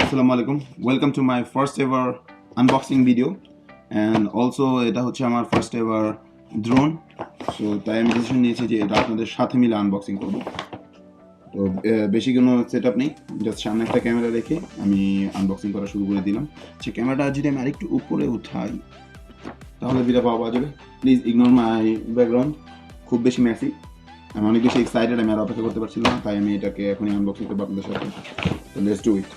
Assalamu alaikum. Welcome to my first ever unboxing video, and also এটা হচ্ছে আমার first ever drone. So তাই আমি ডিসিশন নিয়েছি যে এটা আপনাদের সাথে মিলে আনবক্সিং করব। তো বেশি কোনো সেটআপ নেই, জাস্ট সামনে একটা ক্যামেরা রেখে আমি আনবক্সিং করা শুরু করে দিলাম। সে ক্যামেরাটা যদি আমি আরেকটু উপরে উঠাই তাহলে ভিডিও পাওয়া যাবে। প্লিজ ইগনোর মাই ব্যাকগ্রাউন্ড, খুব বেশি মেসি। আমি অনেক বেশি এক্সাইটেড, আমি আর অপেক্ষা করতে পারছিলাম না, তাই আমি এটাকে এখনই আনবক্সিং করবো আপনাদের সাথে। তো let's do it.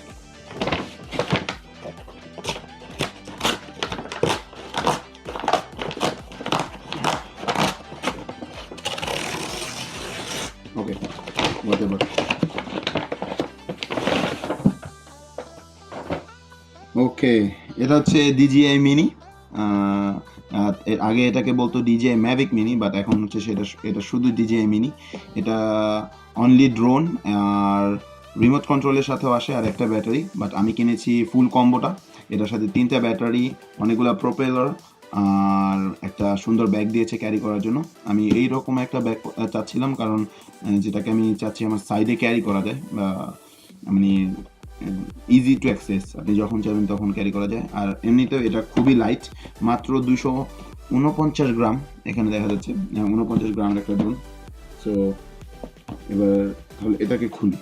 Okay, whatever. ওকে, এটা হচ্ছে DJI মিনি। আগে এটাকে বলতো DJI mavic মিনি, বাট এখন হচ্ছে এটা শুধু DJI মিনি। এটা অনলি ড্রোন আর রিমোট কন্ট্রোলের সাথেও আসে আর একটা ব্যাটারি, বাট আমি কিনেছি ফুল কম্বোটা। এটার সাথে 3টা ব্যাটারি, অনেকগুলো প্রোপেলার আর একটা সুন্দর ব্যাগ দিয়েছে ক্যারি করার জন্য। আমি এই রকম একটা ব্যাগ চাচ্ছিলাম, কারণ যেটাকে আমি চাচ্ছি আমার সাইডে ক্যারি করা যায়, বা মানে ইজি টু অ্যাক্সেস, আপনি যখন চাইবেন তখন ক্যারি করা যায়। আর এমনিতেও এটা খুবই লাইট, মাত্র 249 গ্রাম এখানে দেখা যাচ্ছে, 49 গ্রামের একটা ড্রোন। সো এবার তাহলে এটাকে খুলি,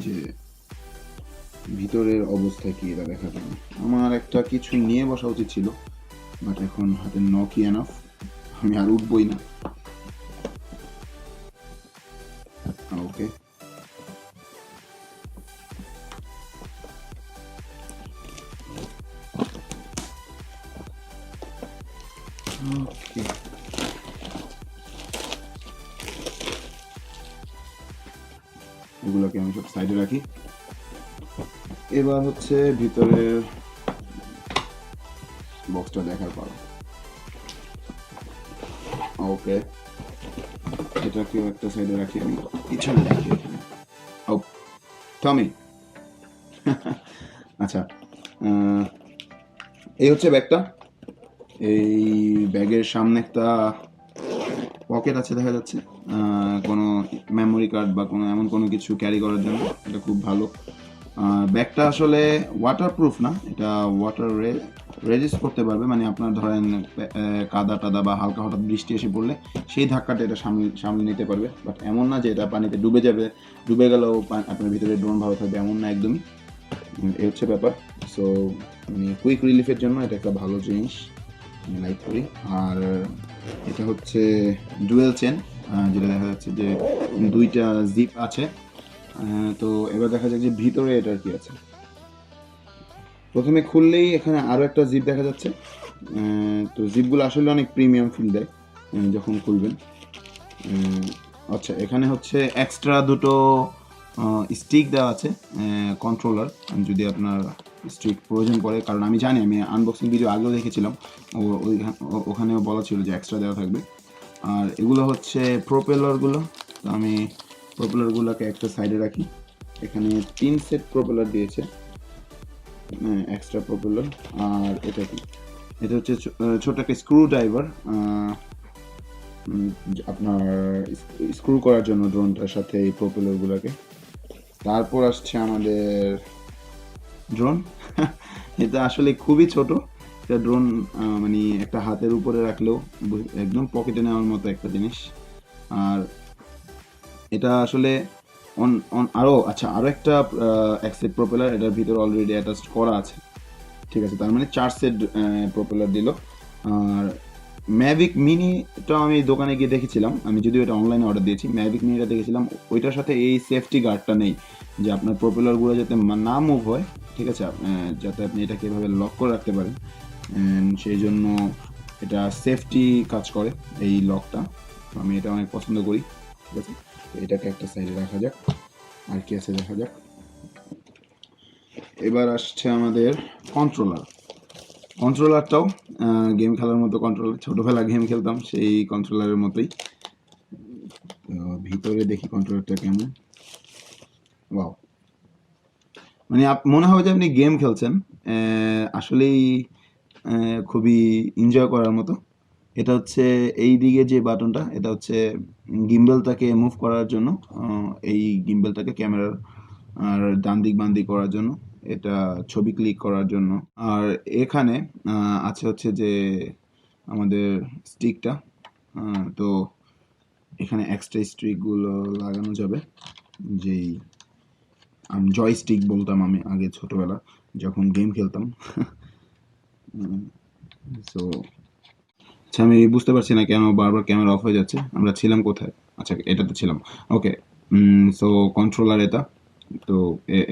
যে ভিতরের অবস্থা কি এটা দেখার জন্য। আমার একটা কিছু নিয়ে বসা উচিত ছিল, বাট এখন হাতে নকি এনাফ, আমি আর উঠবই না। ওকে, ওকে, এগুলোকে আমি সব সাইডে রাখি। এবার হচ্ছে ভিতরের বক্সটা দেখার পর, ওকে, এটাকেও একটা সাইডে রাখি, আমি পিছনে রাখি এখানে। ও টমি, আচ্ছা, এই হচ্ছে ব্যাগটা। এই ব্যাগের সামনে একটা পকেট আছে দেখা যাচ্ছে, কোনো মেমোরি কার্ড বা কোনো এমন কোনো কিছু ক্যারি করার জন্য। এটা খুব ভালো। ব্যাগটা আসলে ওয়াটারপ্রুফ না, এটা ওয়াটার রেজিস্ট করতে পারবে, মানে আপনার ধরেন কাদা টাদা বা হালকা হঠাৎ বৃষ্টি এসে পড়লে সেই ধাক্কাটা এটা সামলে নিতে পারবে। বাট এমন না যে এটা পানিতে ডুবে যাবে, ডুবে গেলেও আপনার ভিতরে ড্রোন ভালো থাকবে, এমন না একদমই। এই হচ্ছে ব্যাপার। সো মানে কুইক রিলিফের জন্য এটা একটা ভালো জিনিস, আমি লাইক করি। আর এটা হচ্ছে ডুয়েল চেন, যেটা দেখা যাচ্ছে যে 2টা জিপ আছে। তো এবার দেখা যাক যে ভিতরে এটার কি আছে। প্রথমে খুললেই এখানে আরও একটা জিপ দেখা যাচ্ছে। তো জিপগুলো আসলে অনেক প্রিমিয়াম ফিল দেয় যখন খুলবেন। আচ্ছা, এখানে হচ্ছে এক্সট্রা 2টো স্টিক দেওয়া আছে, কন্ট্রোলার, যদি আপনার স্টিক প্রয়োজন পড়ে। কারণ আমি জানি, আমি আনবক্সিং ভিডিও আগেও দেখেছিলাম, ওখানেও বলা ছিল যে এক্সট্রা দেওয়া থাকবে। আর এগুলো হচ্ছে প্রোপেলারগুলো, তো আমি প্রোপেলারগুলোকে একটা সাইডে রাখি। এখানে 3 সেট প্রোপেলার দিয়েছে, এক্সট্রা প্রোপেলার। আর এটা কি, এটা হচ্ছে ছোট একটা স্ক্রু ড্রাইভার, আপনার স্ক্রু করার জন্য ড্রোনটার সাথে এই প্রোপেলারগুলোকে। তারপর আসছে আমাদের ড্রোন। এটা আসলে খুবই ছোট একটা ড্রোন, মানে একটা হাতের উপরে রাখলেও একদম পকেটে নেওয়ার মতো একটা জিনিস। আর এটা আসলে আরও একটা সেট প্রোপেলার এটার ভিতরে অলরেডি অ্যাটাচ করা আছে, ঠিক আছে। তার মানে 4 সেট প্রোপেলার দিল। আর ম্যাভিক মিনিটা আমি দোকানে গিয়ে দেখেছিলাম, আমি যদিও এটা অনলাইনে অর্ডার দিয়েছি। ম্যাভিক মিনিটা দেখেছিলাম, ওইটার সাথে এই সেফটি গার্ডটা নেই, যে আপনার প্রোপেলারগুলো যাতে না মুভ হয়, ঠিক আছে, যাতে আপনি এটাকে এভাবে লক করে রাখতে পারেন। সেই জন্য এটা সেফটি কাজ করে এই লকটা, আমি এটা অনেক পছন্দ করি, ঠিক আছে। এটাকে একটা সাইডে রাখা যাক, আর কি আছে দেখা যাক। এবার আসছে আমাদের কন্ট্রোলারটাও গেম খেলার মতো কন্ট্রোলার, ছোটোবেলা গেম খেলতাম সেই কন্ট্রোলারের মতোই। ভিতরে দেখি কন্ট্রোলারটা কেমন। ওয়াও, মানে মনে হবে যে আপনি গেম খেলছেন, আসলেই খুবই এনজয় করার মতো। এটা হচ্ছে এই দিকে যে বাটনটা, এটা হচ্ছে গিম্বলটাকে মুভ করার জন্য, এই গিম্বলটাকে ক্যামেরার আর ডান দিক বাম দিক করার জন্য। এটা ছবি ক্লিক করার জন্য। আর এখানে আছে হচ্ছে যে আমাদের স্টিকটা, তো এখানে এক্সট্রা স্টিকগুলো লাগানো যাবে, যেই জয়স্টিক বলতাম আমি আগে ছোটবেলা যখন গেম খেলতাম। সো আচ্ছা, আমি বুঝতে পারছি না কেন বারবার ক্যামেরা অফ হয়ে যাচ্ছে। আমরা ছিলাম কোথায়? আচ্ছা, এটাতে ছিলাম। ওকে, সো কন্ট্রোলার এটা। তো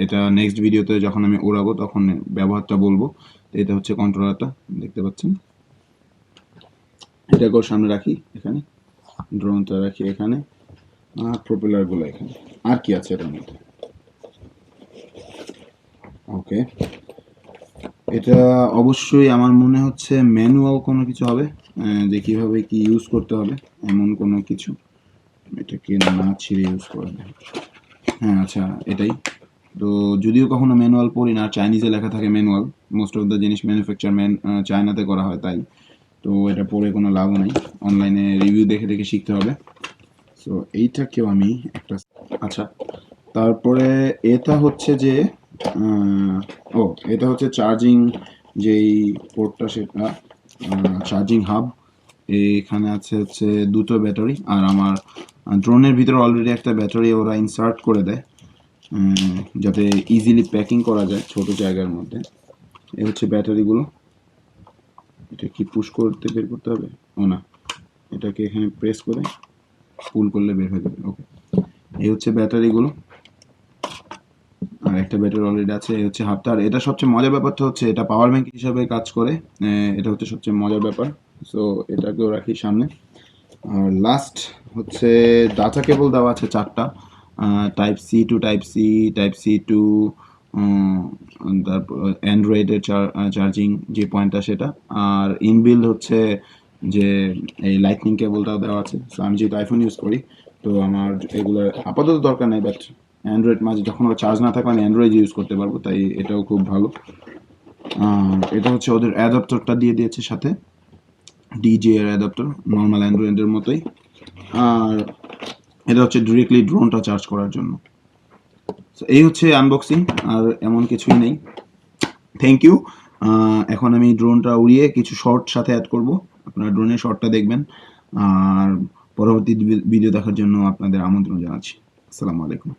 এটা নেক্সট ভিডিওতে যখন আমি ওড়াবো তখন ব্যবহারটা বলবো। তো এটা হচ্ছে কন্ট্রোলারটা, দেখতে পাচ্ছেন। এটাকেও সামনে রাখি, এখানে ড্রোনটা রাখি এখানে, আর প্রপেলারগুলো এখানে। আর কি আছে এটার মধ্যে? ওকে, এটা অবশ্যই আমার মনে হচ্ছে ম্যানুয়াল কোনো কিছু হবে, যে কিভাবে কি ইউজ করতে হবে এমন কোনো কিছু। এটাকে না ছিঁড়ে ইউজ করা যায়। হ্যাঁ, আচ্ছা, এটাই। তো যদিও কখনো ম্যানুয়াল পড়ি না, চাইনিজে লেখা থাকে ম্যানুয়াল, মোস্ট অফ দ্য জিনিস ম্যানুফ্যাকচার চায়নাতে করা হয়, তাই তো এটা পড়ে কোনো লাভও নাই, অনলাইনে রিভিউ দেখে দেখে শিখতে হবে। সো এইটাকেও আমি একটা, আচ্ছা, তারপরে এটা হচ্ছে যে ও এটা হচ্ছে চার্জিং, যেই পোর্টটা সেটা চার্জিং হাব। এখানে আছে হচ্ছে দুটো ব্যাটারি, আর আমার ড্রোনের ভিতরে অলরেডি একটা ব্যাটারি ওরা ইনসার্ট করে দেয়, যাতে ইজিলি প্যাকিং করা যায় ছোট জায়গার মধ্যে। এই হচ্ছে ব্যাটারিগুলো। এটা কি পুশ করতে বের করতে হবে? ও না, এটাকে এখানে প্রেস করে পুল করলে বের হয়ে যাবে। ওকে, এই হচ্ছে ব্যাটারিগুলো, আর একটা ব্যাটারি অলরেডি আছে। এই হচ্ছে হাফটা। আর এটা সবচেয়ে মজার ব্যাপারটা হচ্ছে এটা পাওয়ার ব্যাংক হিসাবে কাজ করে, এটা হচ্ছে সবচেয়ে মজার ব্যাপার। সো এটাকেও রাখি সামনে। আর লাস্ট হচ্ছে ডাটা কেবল দেওয়া আছে 4টা, type C to type C, type C to, তারপর অ্যান্ড্রয়েডের চার্জিং যে পয়েন্টটা সেটা। আর ইনবিল্ড হচ্ছে যে এই লাইটনিং কেবলটাও দেওয়া আছে। সো আমি যেহেতু আইফোন ইউজ করি, তো আমার এগুলো আপাতত দরকার নেই, বাট অ্যান্ড্রয়েড মাঝে যখন ওরা চার্জ না থাকলে আমি অ্যান্ড্রয়েড ইউজ করতে পারবো, তাই এটাও খুব ভালো। এটা হচ্ছে ওদের অ্যাডাপ্টারটা দিয়ে দিয়েছে সাথে, ডিজে এর অ্যাডাপ্টার, নর্মাল অ্যান্ড্রয়েডের মতোই। আর এটা হচ্ছে ডিরেক্টলি ড্রোনটা চার্জ করার জন্য। এই হচ্ছে আনবক্সিং, আর এমন কিছুই নেই। Thank you. এখন আমি ড্রোনটা উড়িয়ে কিছু শর্ট সাথে অ্যাড করব, আপনারা ড্রোনের শর্টটা দেখবেন। আর পরবর্তী ভিডিও দেখার জন্য আপনাদের আমন্ত্রণ জানাচ্ছি। আসসালামু আলাইকুম।